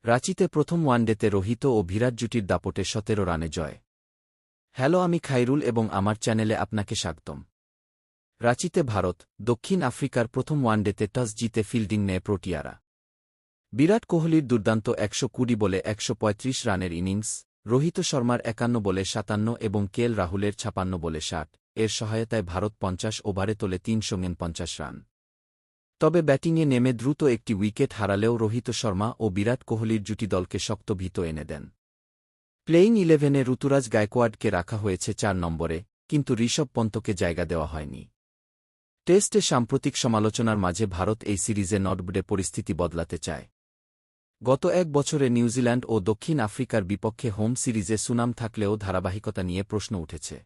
রাঁচিতে প্রথম ওয়ানডেতে রোহিত ও বিরাট জুটির দাপটে ১৭ রানে জয়। হ্যালো, আমি খাইরুল এবং আমার চ্যানেলে আপনাকে স্বাগতম। রাঁচিতে ভারত দক্ষিণ আফ্রিকার প্রথম ওয়ানডেতে টস জিতে ফিল্ডিং নেয় প্রোটিয়ারা। বিরাট কোহলির দুর্দান্ত ১২০ বলে ১৩৫ রানের ইনিংস, রোহিত শর্মার ৫১ বলে ৫৭ এবং কেএল রাহুলের ৫৬ বলে ৬০ এর সহায়তায় ভারত ৫০ ওভারে তোলে ৩৫০ রান। তবে ব্যাটিংয়ে নেমে দ্রুত একটি উইকেট হারালেও রোহিত শর্মা ও বিরাট কোহলির জুটি দলকে শক্ত ভিত এনে দেন। প্লেইং 11-এ ঋতুরাজ গায়কোয়াড়কে রাখা হয়েছে ৪ নম্বরে, কিন্তু ঋষভ পন্তকে জায়গা দেওয়া হয়নি। টেস্টে সাম্প্রতিক সমালোচনার মাঝে ভারত এই সিরিজে নটবডে পরিস্থিতি বদলাতে চায়। গত এক বছরে নিউজিল্যান্ড ও দক্ষিণ আফ্রিকার বিপক্ষে হোম সিরিজে সুনাম থাকলেও ধারাবাহিকতা নিয়ে প্রশ্ন উঠেছে।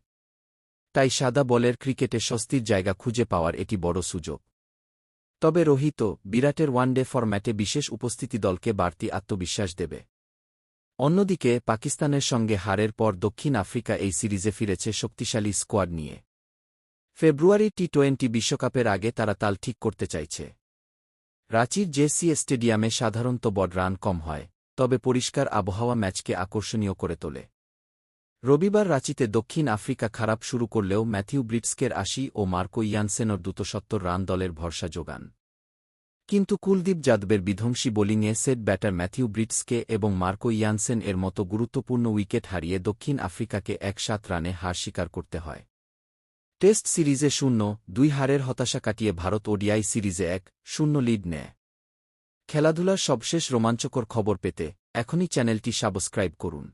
তাই সাদা বলের ক্রিকেটে স্বস্তির জায়গা খুঁজে পাওয়ার এটি বড় সুযোগ। তবে রোহিত, বিরাটের ওয়ানডে ফরম্যাটে বিশেষ উপস্থিতি দলকে বাড়তি আত্মবিশ্বাস দেবে। অন্যদিকে পাকিস্তানের সঙ্গে হারের পর দক্ষিণ আফ্রিকা এই সিরিজে ফিরেছে শক্তিশালী স্কোয়াড নিয়ে। ফেব্রুয়ারি টি-20 বিশ্বকাপের আগে তারা তাল ঠিক করতে চাইছে। রাঁচির জেসি স্টেডিয়ামে সাধারণত বড় রান কম হয়, তবে পরিষ্কার আবহাওয়া ম্যাচকে আকর্ষণীয় করে তোলে। রবিবার রাঁচিতে দক্ষিণ আফ্রিকা খারাপ শুরু করলেও ম্যাথিউ ব্রিটস্কের ৮০ ও মার্কো ইয়ানসেনর ২৭০ রান দলের ভরসা যোগান। কিন্তু কুলদীপ যাদবের বিধ্বংসী বোলিংয়ে সেট ব্যাটার ম্যাথিউ ব্রিটসকে এবং মার্কো ইয়ানসেন এর মতো গুরুত্বপূর্ণ উইকেট হারিয়ে দক্ষিণ আফ্রিকাকে ১৭ রানে হার স্বীকার করতে হয়। টেস্ট সিরিজে ০-২ হারের হতাশা কাটিয়ে ভারত ওডিআই সিরিজে ১-০ লিড নেয়। খেলাধুলার সবশেষ রোমাঞ্চকর খবর পেতে এখনই চ্যানেলটি সাবস্ক্রাইব করুন।